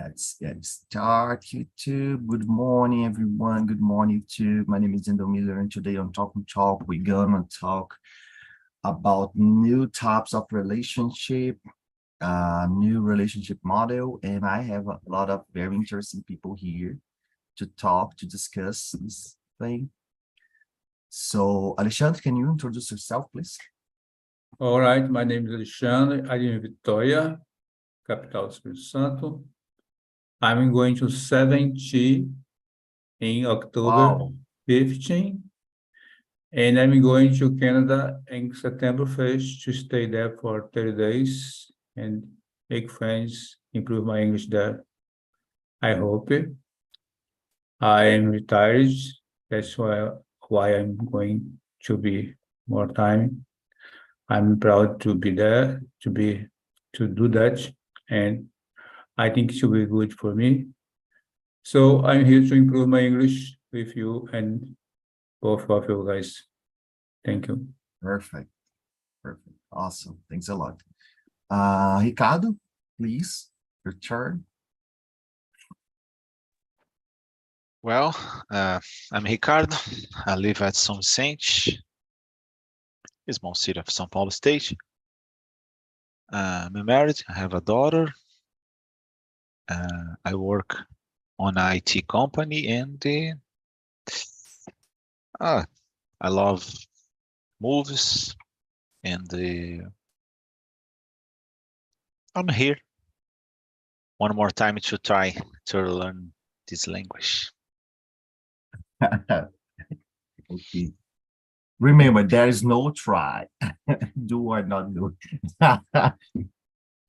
Let's get started. YouTube. Good morning, everyone. Good morning, YouTube. My name is Miller, and today on Talk and Talk, we're gonna talk about new types of relationship, new relationship model, and I have a lot of very interesting people here to talk, to discuss this thing. So, Alexandre, can you introduce yourself, please? All right, my name is Alexandre. I live in Vitória, capital do Espírito Santo. I'm going to 70 in October Wow. 15, and I'm going to Canada in September 1st to stay there for 30 days and make friends, improve my English there. I hope. I am retired. That's why I'm going to be more time. I'm proud to be there, to do that, and I think it will be good for me. So I'm here to improve my English with you and both of you guys. Thank you. Perfect. Perfect. Awesome. Thanks a lot. Ricardo, please, your turn. Well, I'm Ricardo. I live at São Vicente, a small city of São Paulo State. I'm married. I have a daughter. I work on an IT company, and I love movies. And I'm here one more time to try to learn this language. Okay. Remember, there is no try. Do or not do.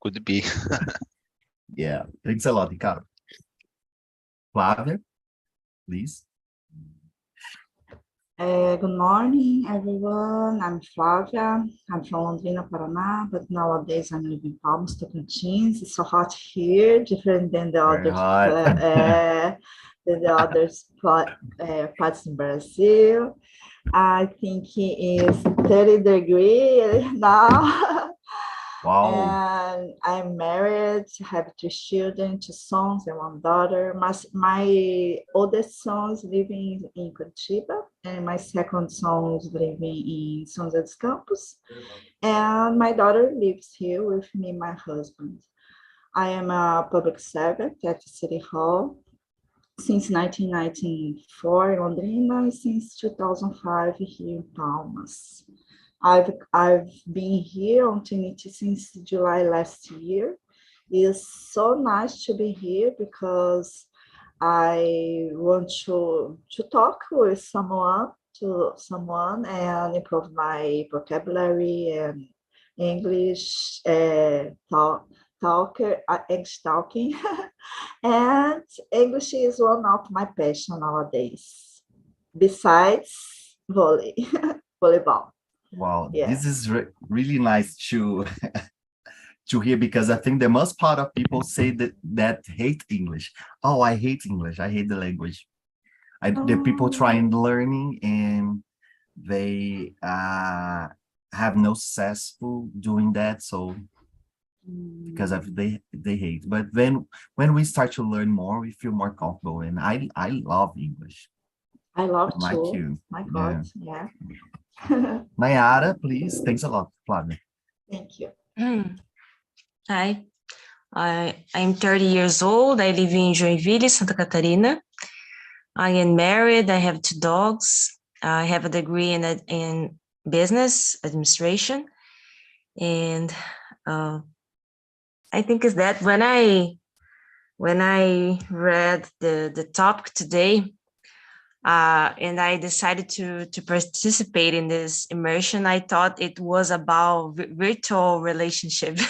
Could be. Yeah, thanks a lot, Ricardo. Flávia, please. Good morning, everyone. I'm Flavia. I'm from Londrina, Paraná, but nowadays I'm living in Palmas, Tocantins. It's so hot here, different than the Very other parts in Brazil. I think it is 30 degrees now. Wow. And I'm married, have 2 children, 2 sons and 1 daughter. My oldest son is living in Curitiba, and my second son is living in São José dos Campos. And my daughter lives here with me and my husband. I am a public servant at the City Hall since 1994 in Londrina, and since 2005 here in Palmas. I've been here on Trinity since July last year. It's so nice to be here because I want to talk with someone and improve my vocabulary and English English talking. And English is one of my passion nowadays, besides volleyball. Wow, Yeah. This is really nice to to hear, because I think the most part of people say that hate English. Oh, I hate English. I hate the language. The people trying learning and they have no successful doing that. So because of they hate. But then when we start to learn more, we feel more comfortable. And I love English. I love Like too. you. My God, yeah. Nayara, please. Thanks a lot, Flavia. Thank you. Hi, I'm 30 years old. I live in Joinville, Santa Catarina. I am married. I have 2 dogs. I have a degree in business administration. And I think is that when I read the topic today, and I decided to participate in this immersion, I thought it was about virtual relationship,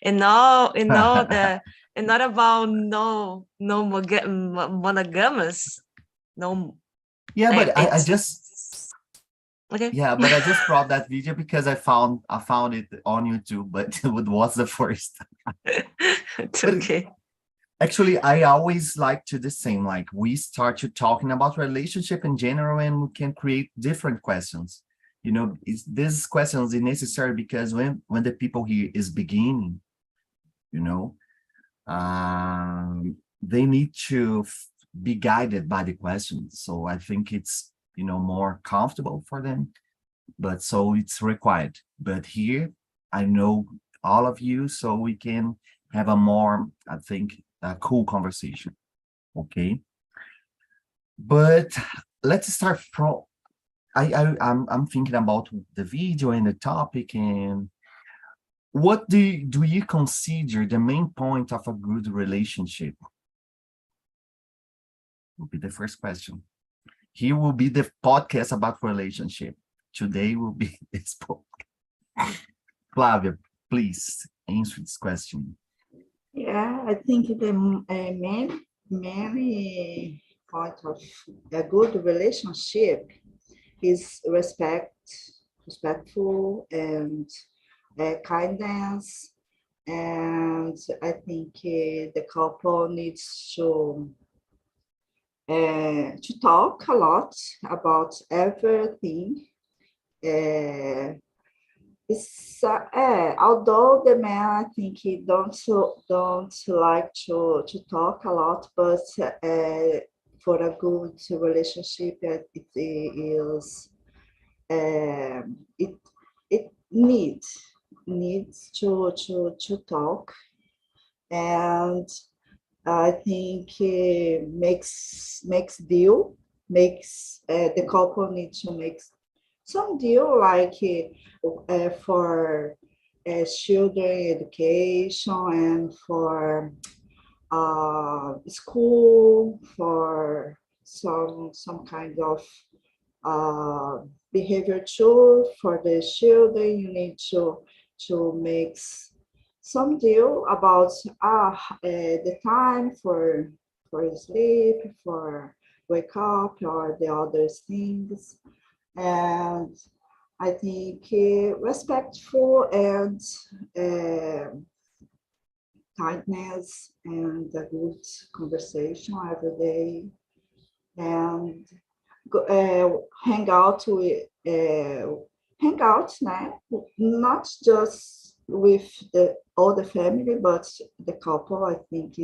and not about no monogamous. No. Yeah, but I just okay. Yeah, but I just brought that video because I found it on YouTube, but it was the first. It's okay. Actually, I always like to the same, like we start to talking about relationship in general and we can create different questions. You know, these questions are necessary because when the people here is beginning, you know, they need to be guided by the questions. So I think it's, more comfortable for them, but so it's required. But here, I know all of you, so we can have a more, I think, a cool conversation. Okay. But let's start from, I'm thinking about the video and the topic, and what do you consider the main point of a good relationship? Will be the first question. Here will be the podcast about relationship. Today will be this podcast. Flavia, please answer this question. Yeah, I think the main point of a good relationship is respectful, and kindness. And I think the couple needs to talk a lot about everything. Although the man, I think he don't like to talk a lot, but for a good relationship, it is it needs to talk. And I think the couple needs to make some deal, like for children education, and for school, for some kind of behavior tool for the children. You need to make some deal about the time for sleep, for wake up, or the other things. And I think respectful and kindness and a good conversation every day, and hang out, né? Not just with all the family, but the couple. I think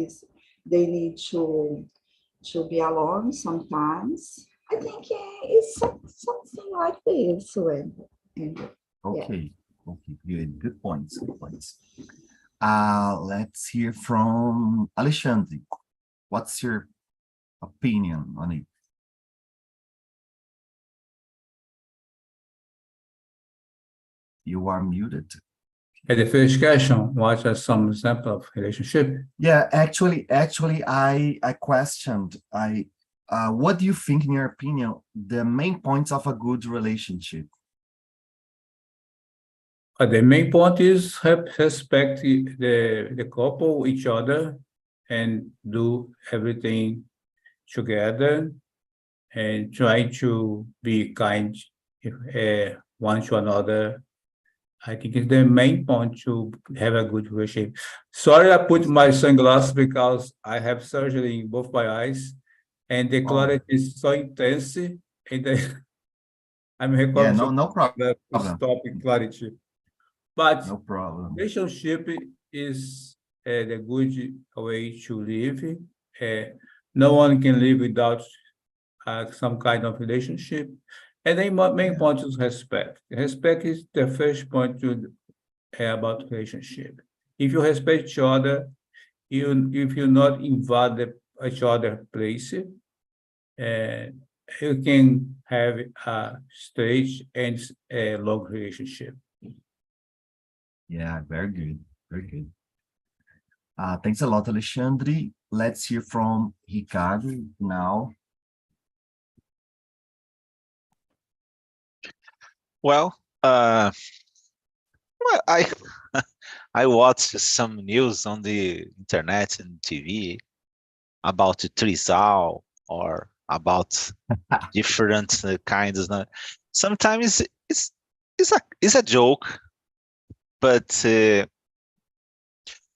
they need to be alone sometimes. I think it's something like this. Okay, good points. Let's hear from Alexandre. What's your opinion on it? You are muted. The first question, what are some examples of relationship? Yeah, actually, I questioned. What do you think, in your opinion, the main points of a good relationship? The main point is respect the couple, each other, and do everything together, and try to be kind one to another. I think it's the main point to have a good relationship. Sorry, I put my sunglasses because I have surgery in both my eyes, and the clarity is so intense, and I'm recording. Yeah, no problem. Stop clarity. But no problem. Relationship is the good way to live. No one can live without some kind of relationship. And the main point is respect. Respect is the first point about relationship. If you respect each other, if you not invade each other place, you can have a straight and a long relationship. Yeah, very good. Very good. Thanks a lot, Alexandre. Let's hear from Ricardo now. Well, I I watched some news on the internet and TV about trisal or about different kinds. Sometimes it's a joke, but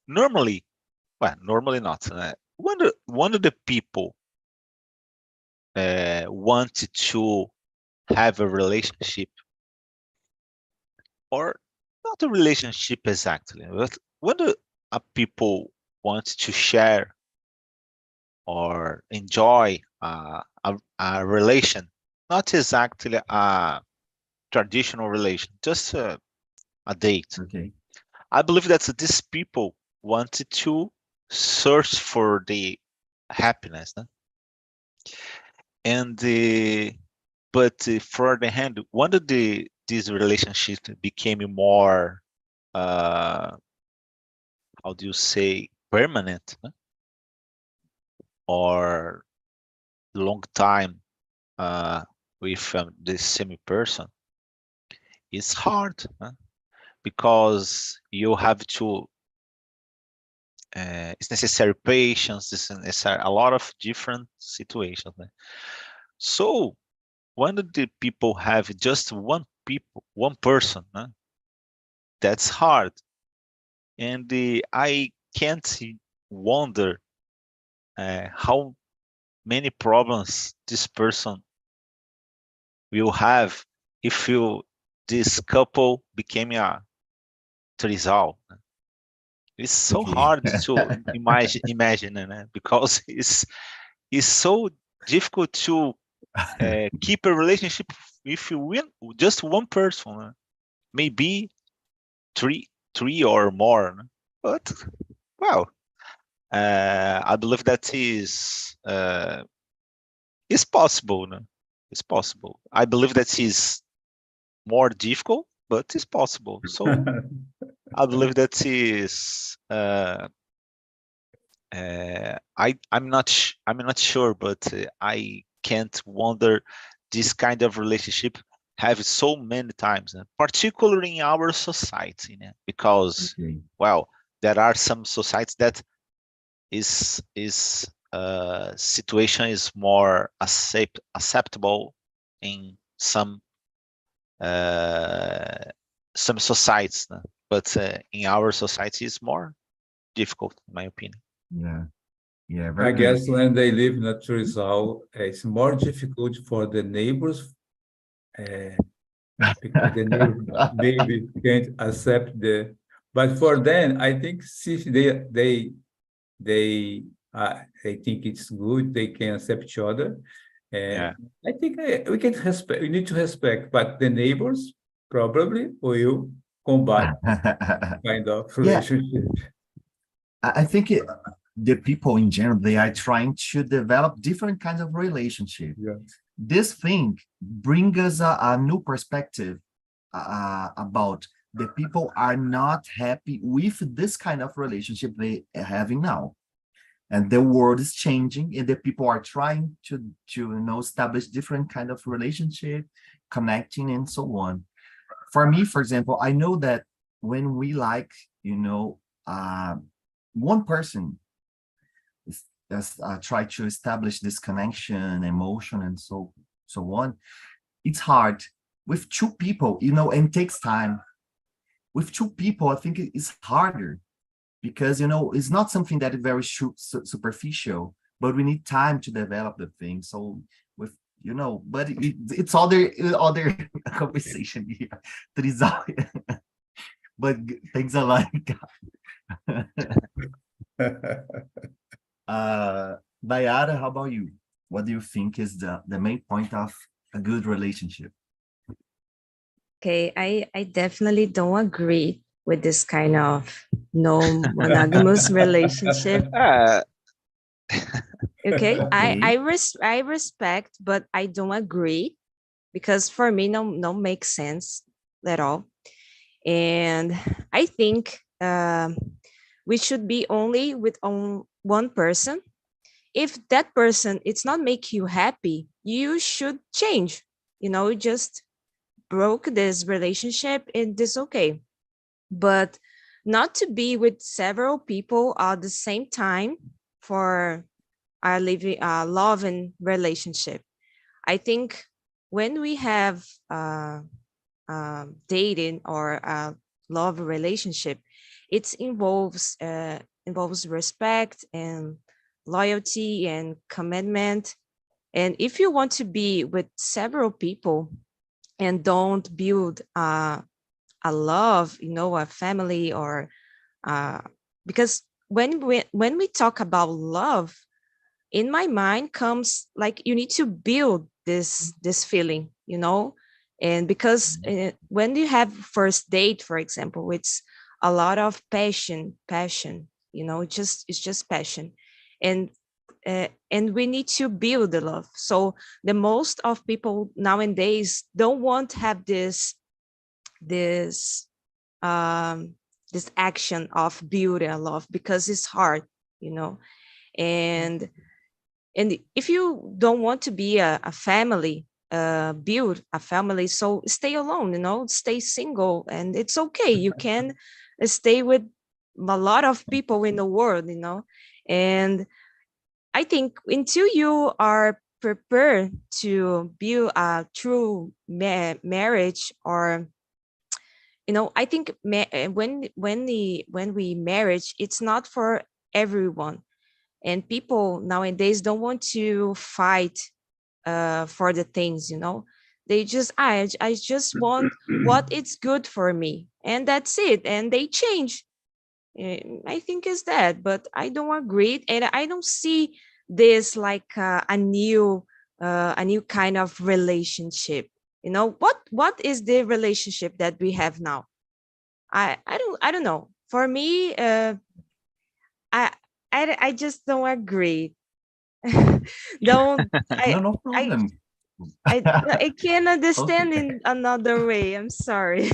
normally not. One of the people want to have a relationship, or not a relationship exactly, but when people want to share or enjoy a relation, not exactly a traditional relation, just a date. Okay. I believe that these people wanted to search for the happiness, no? And but for the hand, one of these relationships became more how do you say, permanent, no? Or long time with the same person. It's hard, no? Because you have to it's necessary patience, it's necessary a lot of different situations, né? So when the people have just one person, né? That's hard, and I can't wonder how many problems this person will have if this couple became a trisal. It's so Okay. hard to imagine, né? Because it's so difficult to keep a relationship with just one person, né? Maybe three or more, né? But well, I believe that is possible, né? It's possible. I believe that is more difficult, but it's possible. So I believe that is I'm not sure, but I can't wonder this kind of relationship have so many times, particularly in our society, because Okay. well, there are some societies that is situation is more acceptable in some societies, but in our society it's more difficult, in my opinion. Yeah. Yeah. I Very good. guess when they live in a trisal, it's more difficult for the neighbors because the neighbors maybe can't accept the. But for them, I think since they think it's good, they can accept each other. Yeah. I think we can respect. We need to respect, but the neighbors probably will combat kind of Yeah. relationship. I think the people in general, they are trying to develop different kinds of relationship. Yeah. This thing brings us a new perspective about the people are not happy with this kind of relationship they are having now. And the world is changing, and the people are trying to establish different kind of relationship, connecting, and so on. For me, for example, I know that when we like, one person try to establish this connection, emotion, and so on, it's hard. With two people, and takes time. With two people, I think it's harder because, it's not something that is very superficial, but we need time to develop the thing. So with, but it's other conversation here. That is all. But thanks a lot. Bayara, how about you? What do you think is the main point of a good relationship? Okay, I definitely don't agree with this kind of no-monogamous relationship. Okay, I respect, but I don't agree because for me, no makes sense at all. And I think we should be only with one person. If that person it's not make you happy, you should change. Just broke this relationship and it's okay. But not to be with several people at the same time for our living love and relationship. I think when we have dating or a love relationship, it involves respect and loyalty and commitment. And if you want to be with several people and don't build a love, a family, or because when we talk about love, in my mind comes like you need to build this feeling, you know, and because when you have first date, for example, it's a lot of passion, you know, it's just passion, and we need to build the love. So the most of people nowadays don't want to have this this action of building a love because it's hard, you know, and if you don't want to be a family, build a family, so stay alone, you know, stay single, and it's okay. You can stay with a lot of people in the world, you know. And I think until you are prepared to build a true marriage, or you know, I think when we marriage, it's not for everyone, and people nowadays don't want to fight for the things, you know. They just I just want what it's good for me, and that's it, and they change. I think it's that, but I don't agree, and I don't see this like a new kind of relationship. You know, what is the relationship that we have now? I don't know. For me, I I just don't agree. Don't No, no I problem. I can't understand Okay. in another way. I'm sorry.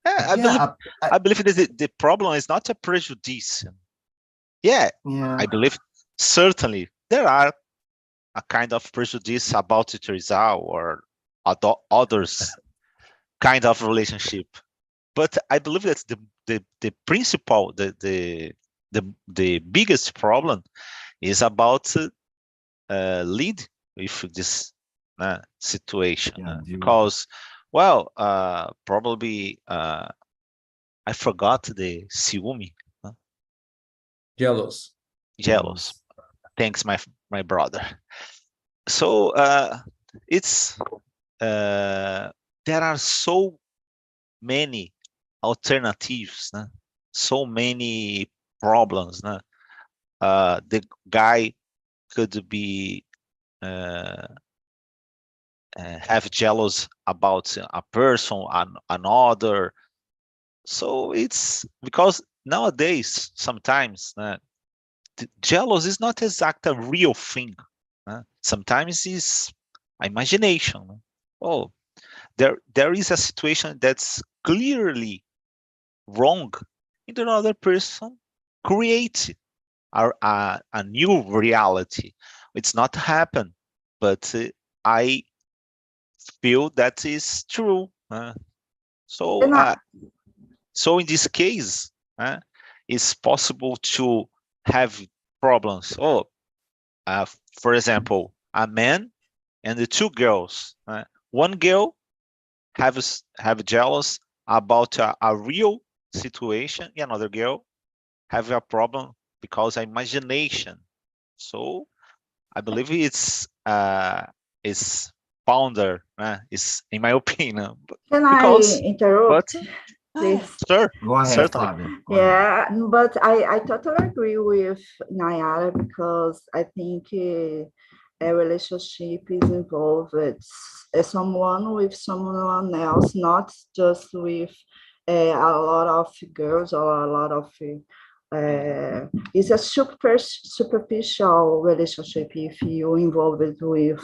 Yeah, Yeah, I believe that the problem is not a prejudice. Yeah, yeah. I believe certainly there are a kind of prejudice about Teresa or others kind of relationship, but I believe that the principal, the biggest problem is about lead with this situation, Yeah, because well, probably I forgot the ciúme, Jealous. jealous. Thanks, my brother. So it's there are so many alternatives, so many problems. The guy could be have jealous about a person, another. So it's because nowadays sometimes jealous is not exactly a real thing. Sometimes it's imagination. Oh, there is a situation that's clearly wrong, and another person create a new reality. It's not happen, but I feel that is true. So And I, so in this case, it's possible to have problems. Oh, for example, a man and the two girls. One girl have jealous about a real situation, and another girl have a problem because imagination. So I believe it's founder, is in my opinion, can I because but interrupt, please? sure, Go ahead, certainly. Flavia. Go ahead. Yeah, but I totally agree with Nayara because I think a relationship is involved. It's someone with someone else, not just with a lot of girls or a lot of. It's a superficial relationship if you involve it with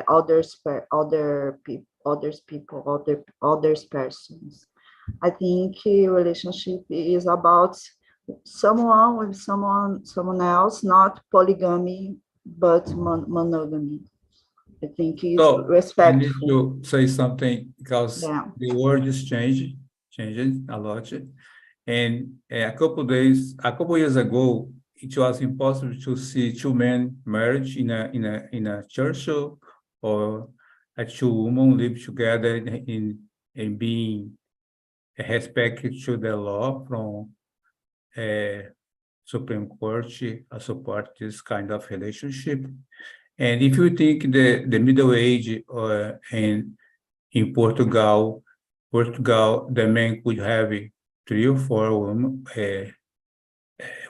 others persons. I think a relationship is about someone with someone else, not polygamy, but monogamy. I think it's So I need respectful. to say something because Yeah. the world is changing a lot. And a couple years ago, it was impossible to see two men married in a church, or two women live together in being respected to the law from Supreme Court, support this kind of relationship. And if you think the Middle Age in Portugal, the man could have 3 or 4 women,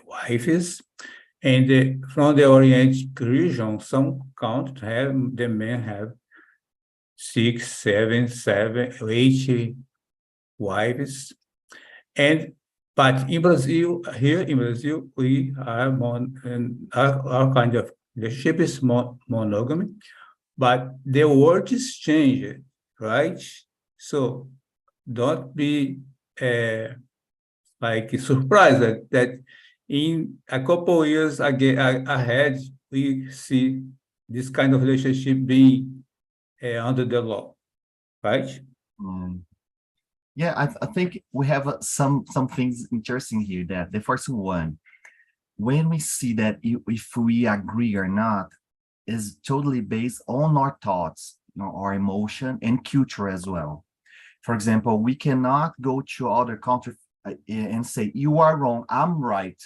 wives, And from the Orient region, some countries have, the men have 6, 7, 8 wives. But in Brazil, here in Brazil, we are our kind of relationship is monogamy, but the word is changed, right? So don't be like surprised that in a couple years ahead, we see this kind of relationship being under the law, right? Yeah, I think we have some things interesting here. That the first one, when we see that if we agree or not, is totally based on our thoughts, our emotion and culture as well. For example, we cannot go to other country and say, you are wrong, I'm right.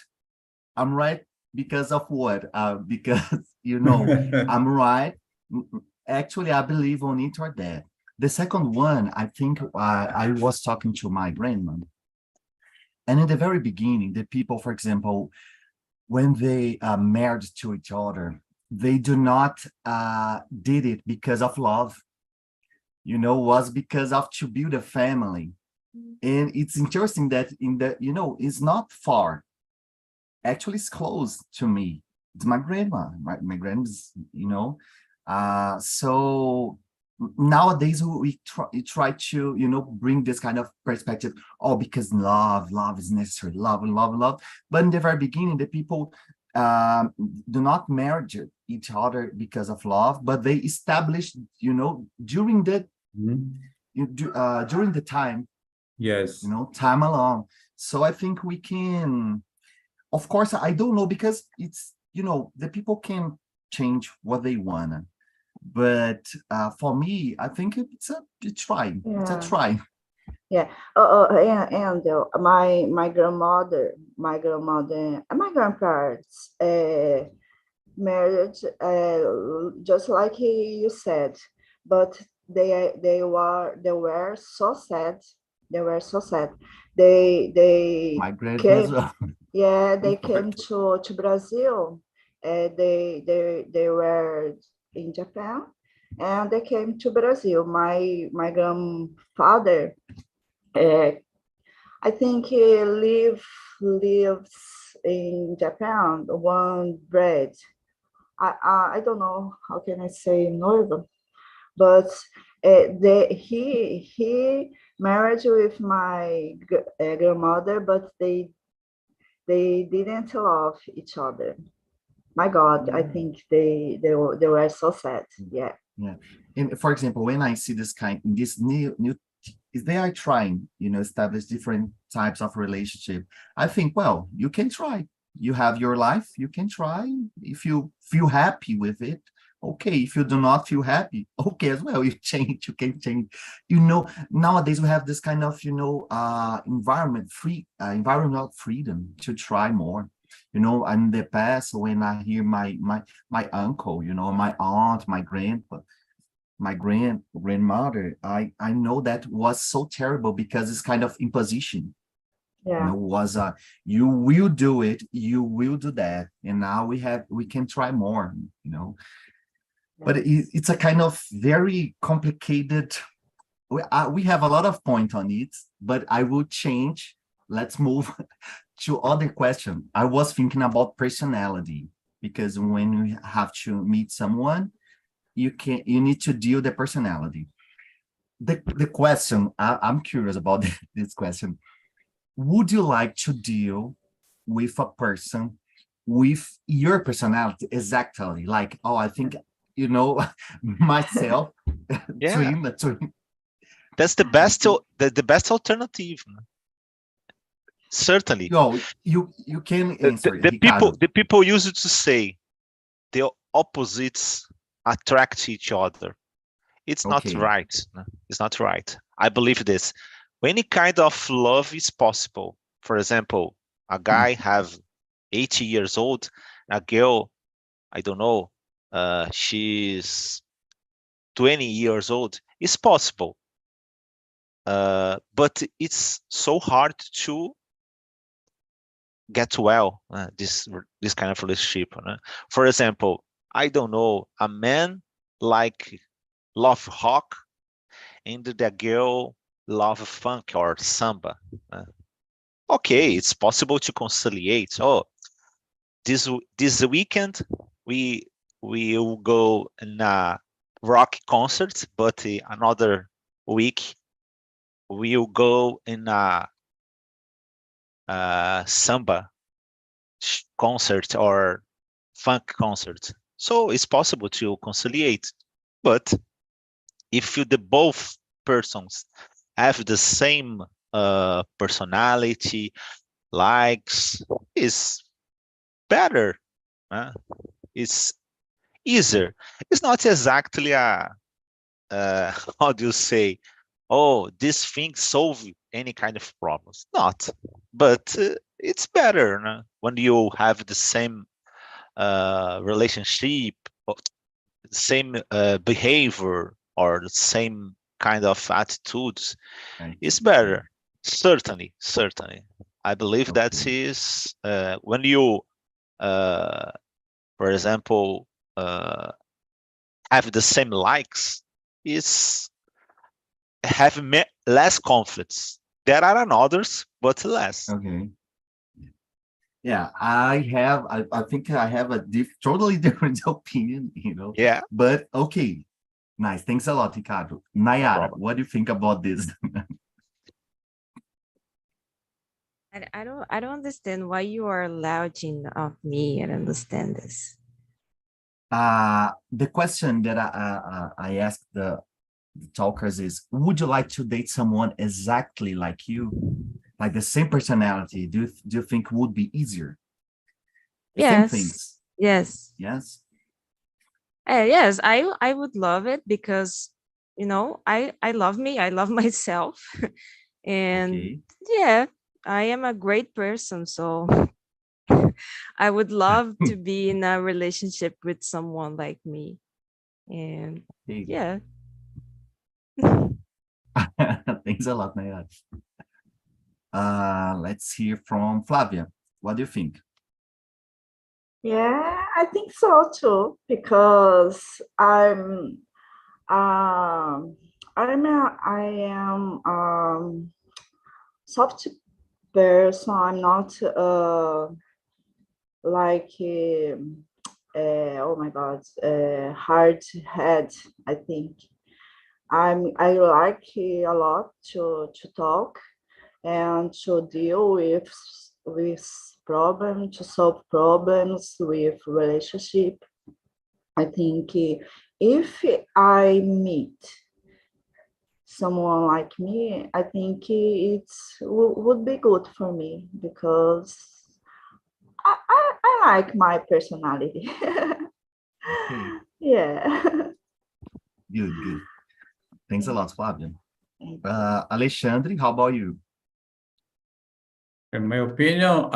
I'm right because of what? Because, I'm right. Actually, I believe on it or that. The second one, I think I was talking to my grandma. And in the very beginning, the people, for example, when they married to each other, they do not did it because of love, was because of to build a family. And it's interesting that it's not far. Actually, it's close to me. It's my grandma. My grandma's, so nowadays we try to bring this kind of perspective. Oh, because love is necessary. Love. But in the very beginning, the people do not marry each other because of love, but they established during the during the time. Yes. Time along. So I think we can. Of course, I don't know, because it's the people can change what they want. But for me, I think it's a try. Yeah. It's a try. Yeah. And my grandmother, my grandparents married just like you said, but they were so sad. They were so sad. They My grandma came. as well. Yeah, they came to Brazil. They were in Japan, and they came to Brazil. My grandfather, I think he lives in Japan. One bread. I don't know how can I say noiva, but he married with my grandmother, but they didn't love each other. My God, I think they were so sad. Yeah. Yeah. And for example, when I see this new is they are trying, establish different types of relationship. I think, well, you can try. You have your life, you can try. If you feel happy with it, okay. If you do not feel happy, okay as well. You can change. Nowadays we have this kind of, environmental freedom to try more. In the past, when I hear my uncle, my aunt, my grandpa, my grandmother, I know that was so terrible, because it's kind of imposition. Yeah. Was you will do it, you will do that, and now we can try more. But it's a kind of very complicated. We have a lot of point on it, but I will change. Let's move to other question. I was thinking about personality, because when you have to meet someone, you need to deal the personality. The question, I'm curious about this question. Would you like to deal with a person with your personality exactly? Like, oh, I think, myself. Yeah. twin. That's the best alternative. Certainly. No, you can answer. The people used to say the opposites attract each other. It's not right. It's not right. I believe this. Any kind of love is possible. For example, a guy have 80 years old, a girl, I don't know, she's 20 years old. It's possible. But it's so hard to get well this kind of relationship. For example, I don't know, a man like love rock and the girl love funk or samba. Okay, it's possible to conciliate. Oh, this weekend we will go in a rock concert, but another week we'll go in a samba concert or funk concert. So it's possible to conciliate. But if the both persons have the same personality, likes, is better. It's easier. It's not exactly a how do you say? Oh, this thing solve any kind of problems. Not, but it's better when you have the same relationship, same behavior, or the same kind of attitudes. It's better. Certainly. I believe that is when you, for example, have the same likes, is have less conflicts. There are others, but less. Okay. Yeah, I think I have a totally different opinion, Yeah. But okay, nice. Thanks a lot, Ricardo. Nayara, what do you think about this? I don't understand why you are lounging of me. I don't understand this. The question that I asked the talkers is, would you like to date someone exactly like you, like the same personality? Do you think would be easier? The same Yes. things. Yes. Yes. Yes, I would love it because I love me, I love myself, and Okay. yeah, I am a great person, so I would love to be in a relationship with someone like me, and Okay. yeah. Thanks a lot, Nayara. Let's hear from Flavia. What do you think? Yeah, I think so too, because I am soft person. I'm not like oh my God, hard head. I think I like a lot to talk and to deal with problems, to solve problems with relationship. I think if I meet someone like me, I think would be good for me because I like my personality. Okay. Yeah. Good. Thanks a lot, Flavia. Alexandre, how about you? In my opinion,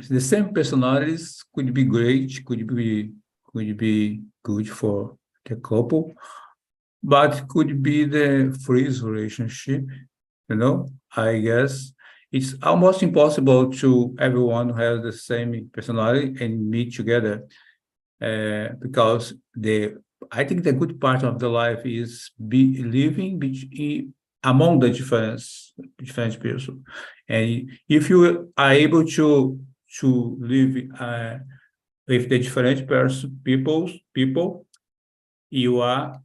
the same personalities could be great, could be good for the couple, but could be the freeze relationship. I guess it's almost impossible to everyone who has the same personality and meet together, because I think the good part of the life is living among the different people, and if you are able to live with the different people, you are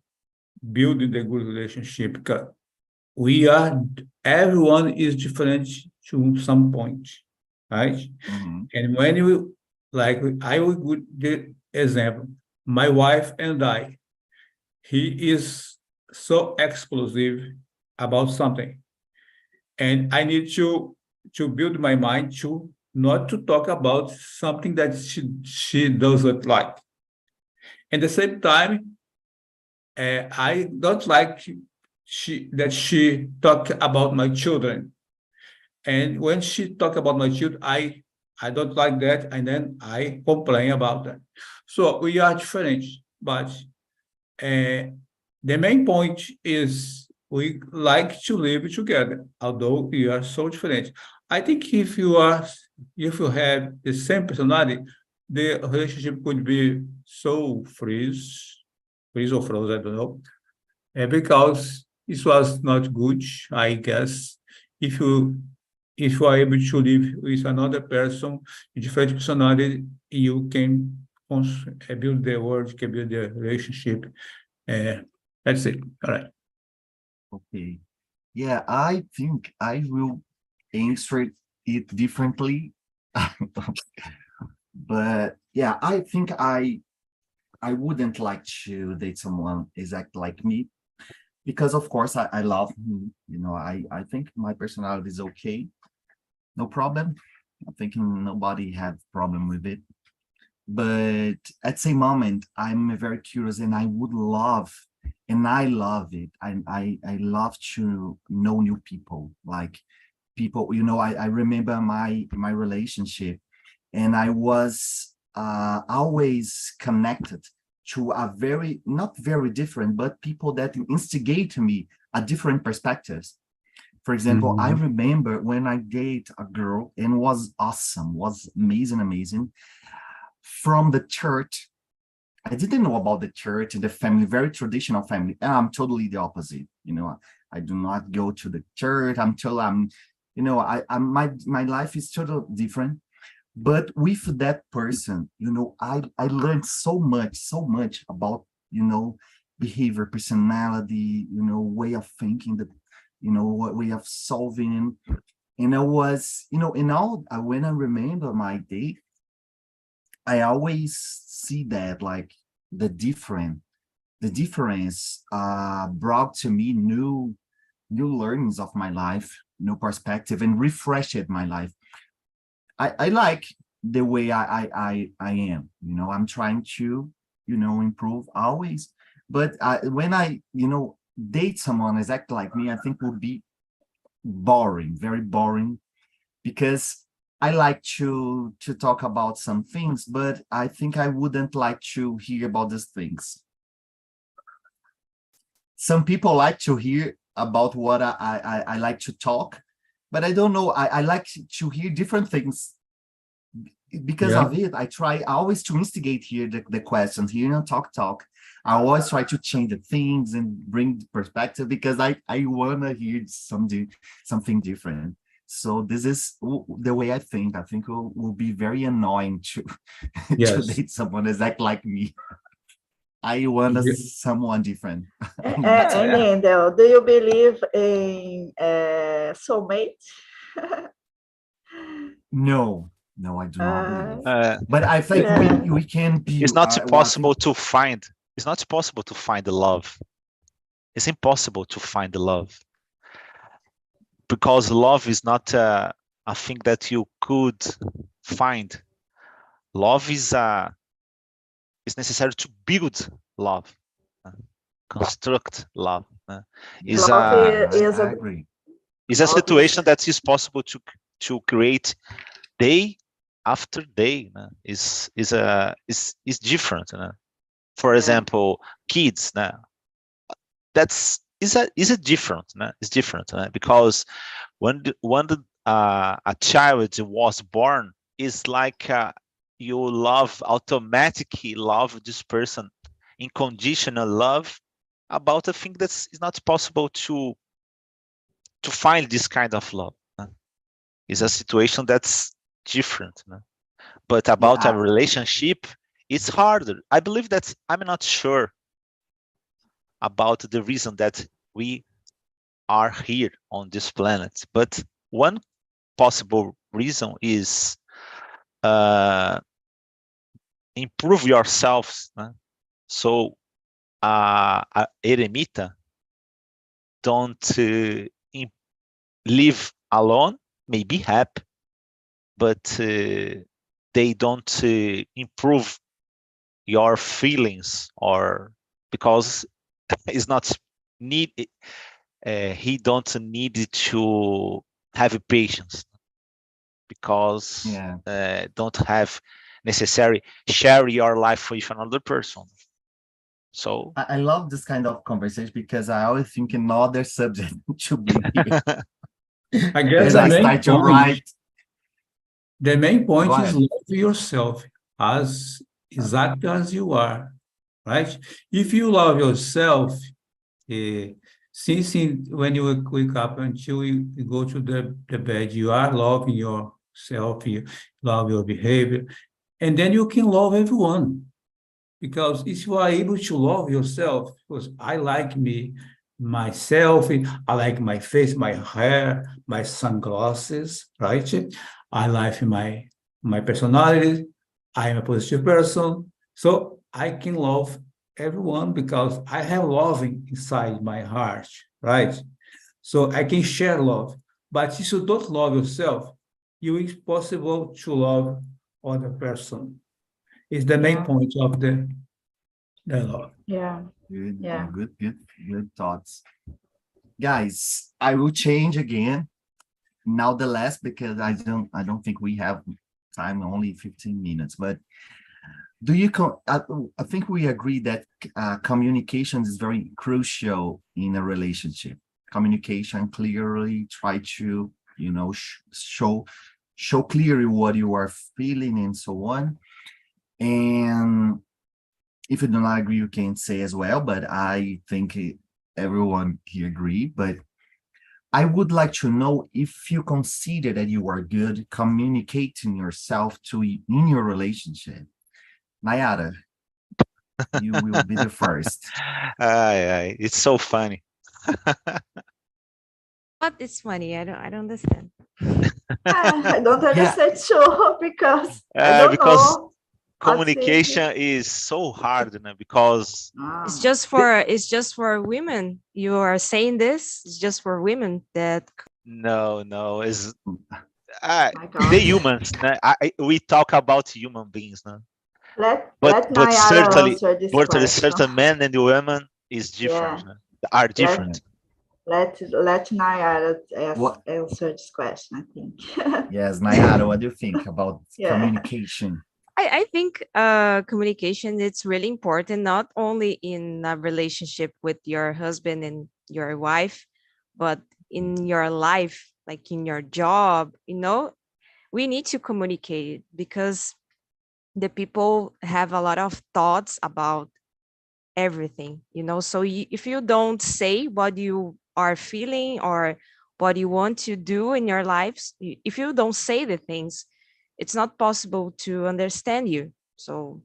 building the good relationship, because everyone is different to some point, right? Mhm. And when you, like, I will give the example, my wife and I, he is so explosive about something, and I need to build my mind to not to talk about something that she doesn't like. At the same time, I don't like that she talk about my children, and when she talk about my children, I don't like that, and then I complain about that. So we are different, but the main point is we like to live together, although we are so different. I think if you are if you have the same personality, the relationship could be so freeze or froze, I don't know, because it was not good, I guess. If you are able to live with another person, different personality, you can build the world, can build the relationship. That's it. All right. Okay. Yeah, I think I will answer it differently. But yeah, I think I wouldn't like to date someone exactly like me, because of course I love me. You know, I think my personality is okay. No problem. I think nobody had problem with it. But at the same moment, I'm very curious and I would love, and I love it. I love to know new people, like people, you know, I remember my relationship, and I was always connected to a very, not very different, but people that instigate me at different perspectives. For example, I remember when I date a girl and was awesome, was amazing, from the church. I didn't know about the church and the family, very traditional family. And I'm totally the opposite. You know, I do not go to the church. You know, my life is totally different. But with that person, you know, I learned so much about, you know, behavior, personality, you know, way of thinking, that, you know, what way of solving. And I was, you know, in all, when I remember my date, I always see that, like, the difference brought to me new learnings of my life, new perspective, and refreshed my life. I like the way I am, you know. I'm trying to, you know, improve always. But when I, you know, date someone exactly like me, I think would be boring, very boring, because I like to talk about some things, but I think I wouldn't like to hear about these things. Some people like to hear about what I like to talk, but I don't know. I like to hear different things. Because of it, I try always to instigate here the questions here, you know, talk. I always try to change the things and bring perspective, because I want to hear something different. So this is the way I think. I think it will be very annoying to date someone exact like me. I want someone different. And Endel, do you believe in soulmate? No, I do not believe. But I think we can be. It's not possible to find. It's not possible to find the love. It's impossible to find the love, because love is not a thing that you could find. Love is necessary to build love, construct love. Is a situation that is possible to create day after day. Is different. For example, kids. That's different. It's different because when a child was born, it's like you automatically love this person, unconditional love, about a thing that is not possible to find this kind of love. It's a situation that's different. But about a relationship, it's harder. I believe that I'm not sure about the reason that we are here on this planet, but one possible reason is improve yourselves. So a eremita don't live alone, maybe happy, but they don't improve your feelings, or because it's not need. He don't need to have patience, because don't have necessary share your life with another person. So I love this kind of conversation, because I always think another subject to be here. I guess I start to write. The main point Go is ahead. love yourself as exactly as you are, right? If you love yourself, when you wake up until you go to the bed, you are loving yourself, you love your behavior, and then you can love everyone. Because if you are able to love yourself, because I like myself, I like my face, my hair, my sunglasses, right? I like my personality. I am a positive person. So I can love everyone because I have love inside my heart, right? So I can share love. But if you don't love yourself, you it's possible to love other person. It's the main Yeah. point of the love. Yeah. Good, Yeah. good thoughts. Guys, I will change again. Now the last, because I don't think we have time, only 15 minutes, but do you I think we agree that communication is very crucial in a relationship. Communication, clearly try to, you know, show clearly what you are feeling and so on. And if you do not agree, you can say as well, but I think everyone here agree. But I would like to know if you consider that you are good communicating yourself in your relationship. Nayara, you will be the first. It's so funny. What is funny? I don't understand. I don't understand too because I don't Because know. communication is so hard, because It's Ah, just for women. You are saying this. It's just for women that no, is my the God. humans. We talk about human beings, no? Let But Nayara certainly, answer this but the question. certain men and women is Yeah. different, no? Are different. Let Nayara What? answer this question, I think. Yes, Nayara, what do you think about Yeah. communication? I think communication it's really important, not only in a relationship with your husband and your wife, but in your life, like in your job. We need to communicate because the people have a lot of thoughts about everything. So if you don't say what you are feeling or what you want to do in your lives, if you don't say the things, it's not possible to understand you. So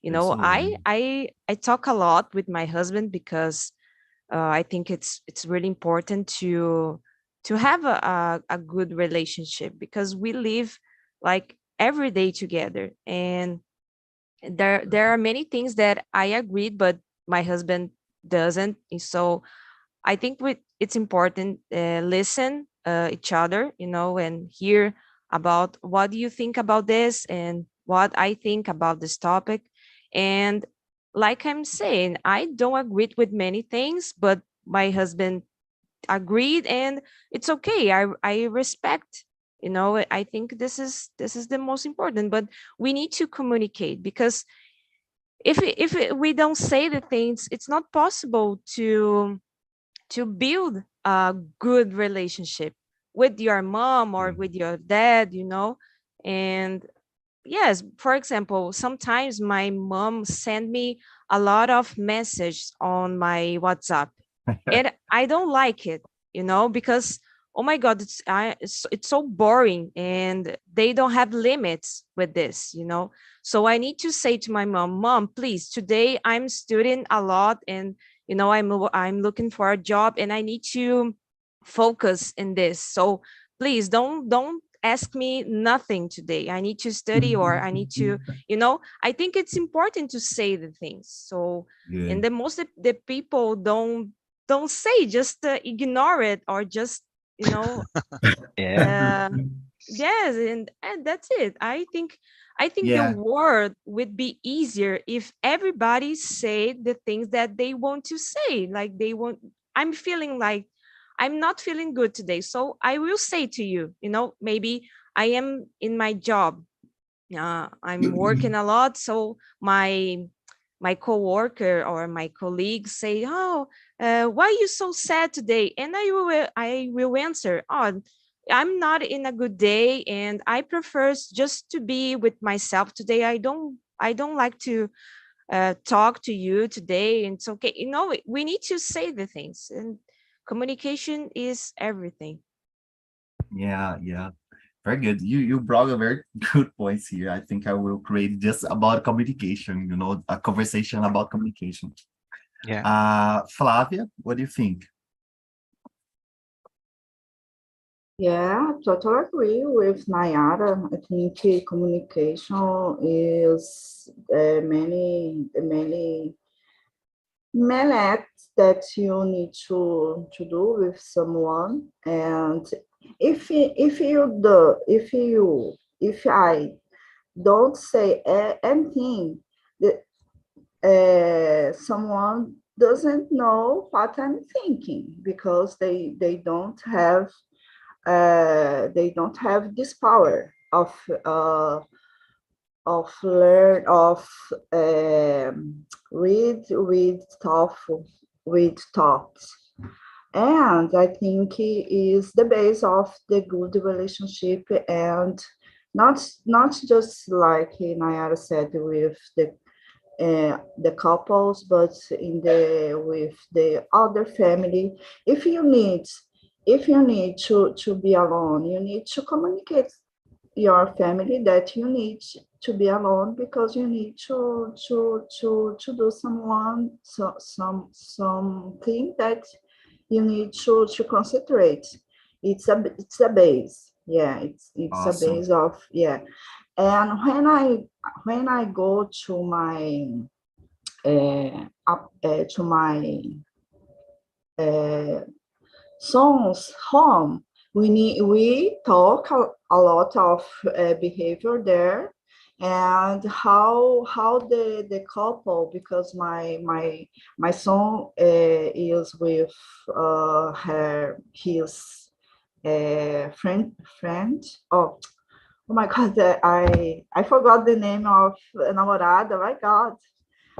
I Absolutely. I talk a lot with my husband because I think it's really important to have a good relationship because we live like every day together, and there are many things that I agreed, but my husband doesn't. And so I think it's important listen each other, and hear about what do you think about this and what I think about this topic. And like I'm saying, I don't agree with many things, but my husband agreed, and it's okay. I respect. I think this is the most important. But we need to communicate because if we don't say the things, it's not possible to build a good relationship with your mom or with your dad. And yes, for example, sometimes my mom send me a lot of messages on my WhatsApp, and I don't like it, because oh my God, it's so boring, and they don't have limits with this. So I need to say to my mom, please, today I'm studying a lot, and I'm looking for a job, and I need to focus in this. So please don't ask me nothing today. I need to study, or I need to, I think it's important to say the things. So, and Good. the most the people don't say, just ignore it, or just you know Yeah. uh, yes, and that's it. I think the Yeah, world would be easier if everybody say the things that they want to say. Like they want, I'm feeling like I'm not feeling good today, so I will say to you, maybe I am in my job, I'm working a lot, so my coworker or my colleagues say, "Oh, why are you so sad today?" And I will answer, "Oh, I'm not in a good day and I prefer just to be with myself today. I don't like to talk to you today. And it's okay. You know, we need to say the things, and communication is everything. Yeah, yeah. Very good. You brought a very good points here. I think I will create just about communication, you know, a conversation about communication. Yeah. Flavia, what do you think? Yeah, totally agree with Nayara. I think communication is many acts that you need to do with someone, and if I don't say anything, someone doesn't know what I'm thinking, because they don't have this power of learn of read with thoughts. And I think it is the base of the good relationship, and not just like Nayara said with the couples, but with the other family. If you need to be alone, you need to communicate your family that you need to be alone, because you need to do something that you need to concentrate. It's a base. Yeah, it's a Awesome. base of, yeah. And when I go to my son's home, we talk a lot of behavior there, and how the couple, because my son is with his friend. Oh my God, I forgot the name of namorada. My God,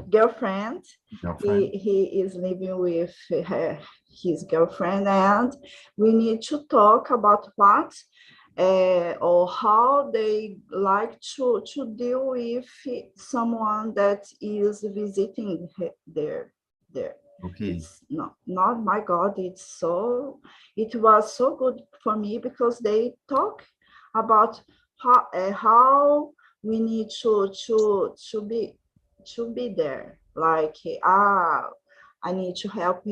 girlfriend. Girlfriend. He is living with his girlfriend, and we need to talk about what or how they like to deal with someone that is visiting there. Okay. It's not my God. It was so good for me, because they talk about how we need to be there. Like, I need to help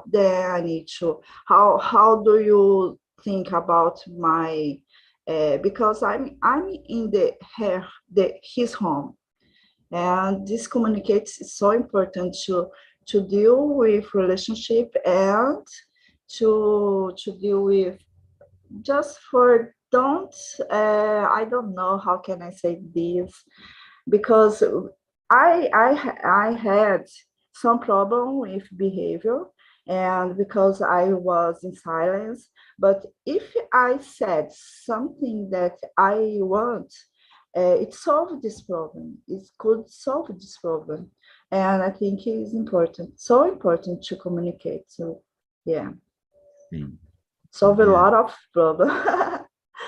there. I need to, how do you think about my because I'm in his home, and this communicates is so important to deal with relationship, and to deal with, just for don't I don't know how can I say this, because I had some problem with behavior, and because I was in silence. But if I said something that I want, it solved this problem. It could solve this problem, and I think it is important, so important to communicate. So, yeah, solve a Yeah. lot of problem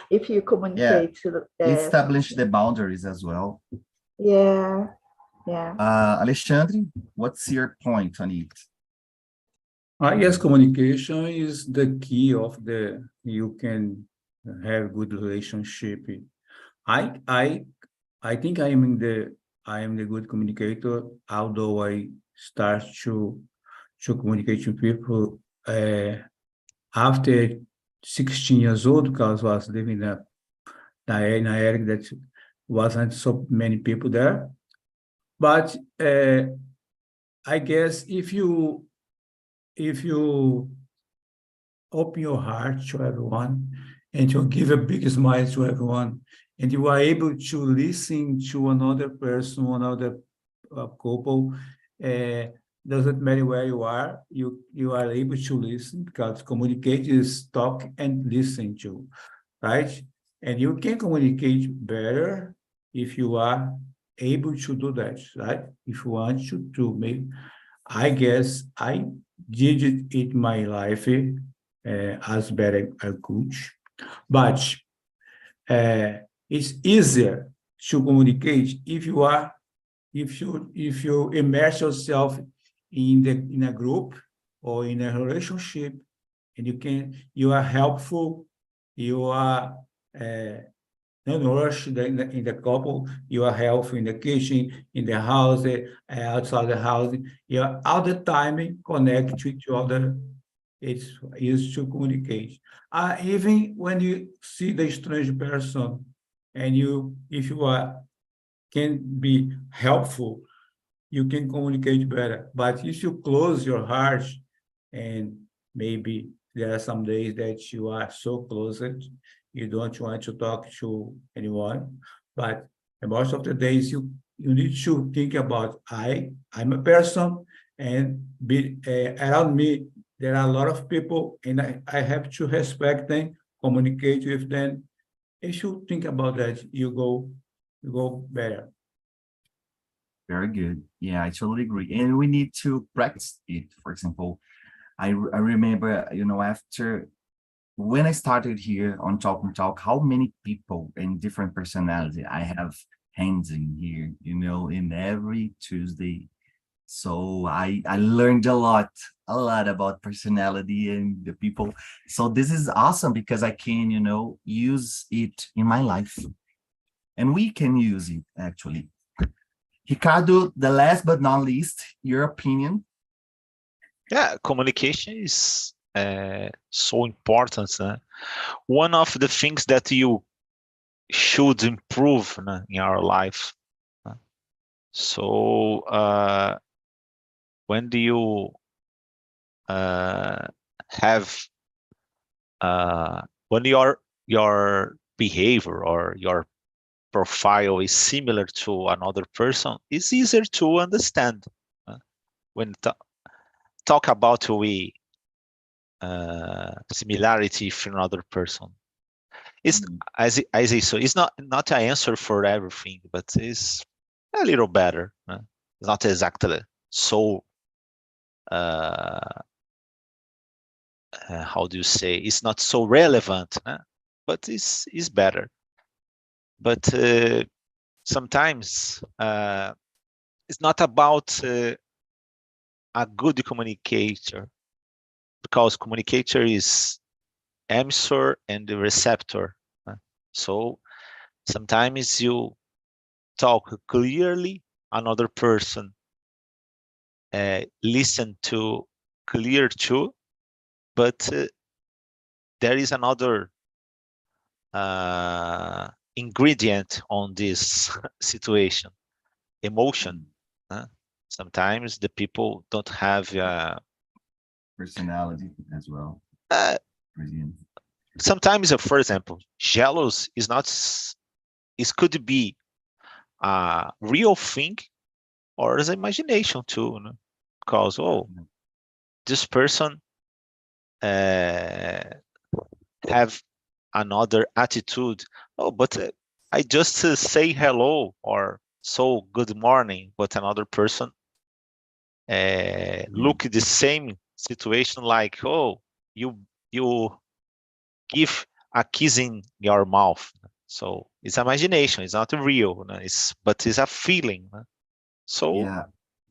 if you Yeah. communicate. Establish the boundaries as well. Yeah. Alexandre, what's your point on it? Yes, communication is the key of you can have good relationship. I think I am the good communicator, although I start to communicate with people after 16 years old, because I was living in an area that wasn't so many people there. But I guess if you open your heart to everyone, and you give a big smile to everyone, and you are able to listen to another person, another couple, doesn't matter where you are, you are able to listen, because communicate is talk and listen to, right? And you can communicate better if you are able to do that, right? If you want to make, I guess I did it in my life as better I could, But it's easier to communicate if you immerse yourself in a group or in a relationship, and you are helpful, you are not rush in the couple, you are helpful in the kitchen, in the house, outside the house, you are all the time connect to each other. It's easy to communicate. Even when you see the strange person, and if you can be helpful, you can communicate better. But if you close your heart, and maybe there are some days that you are so closed, you don't want to talk to anyone, but most of the days you need to think about, I'm a person, and around me there are a lot of people, and I have to respect them, communicate with them. If you think about that, you go better. Very good. Yeah, I totally agree. And we need to practice it. For example, I remember, after when I started here on Talk and Talk, how many people and different personality I have hands in here, in every Tuesday. So I learned a lot about personality and the people. So this is awesome because I can, use it in my life. And we can use it actually. Ricardo, the last but not least, your opinion. Yeah, communication is so important. One of the things that you should improve in our life. So when do you have when your behavior or your profile is similar to another person, it's easier to understand. When talk about similarity with another person, it's as I say, so it's not an answer for everything, but it's a little better. It's not exactly so how do you say, it's not so relevant, but it's better. But sometimes it's not about a good communicator, because communicator is emissor and the receptor. So sometimes you talk clearly, another person listen to clear too, but there is another ingredient on this situation, emotion. Sometimes the people don't have Personality as well. Sometimes, for example, jealous is not, it could be a real thing or as imagination too, because this person have another attitude. But I just say hello or so good morning, but another person look at the same situation like, you give a kiss in your mouth. So it's imagination, it's not real, but it's a feeling. So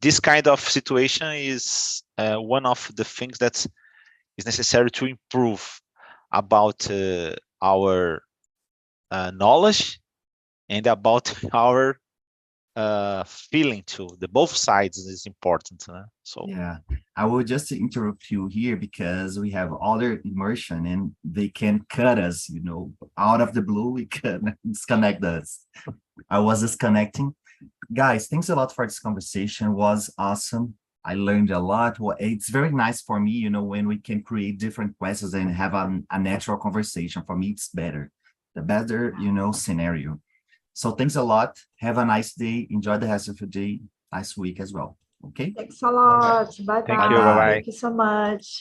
this kind of situation is one of the things that is necessary to improve about our knowledge and about our feeling too. The both sides is important. So yeah, I will just interrupt you here because we have other immersion and they can cut us, out of the blue. We can disconnect us. I was disconnecting. Guys, thanks a lot for this conversation. It was awesome. I learned a lot. Well, it's very nice for me, when we can create different questions and have a natural conversation. For me, it's better. The better, scenario. So thanks a lot. Have a nice day. Enjoy the rest of your day. Nice week as well. Okay? Thanks a lot. Bye-bye. Thank you. Bye-bye. Thank you so much.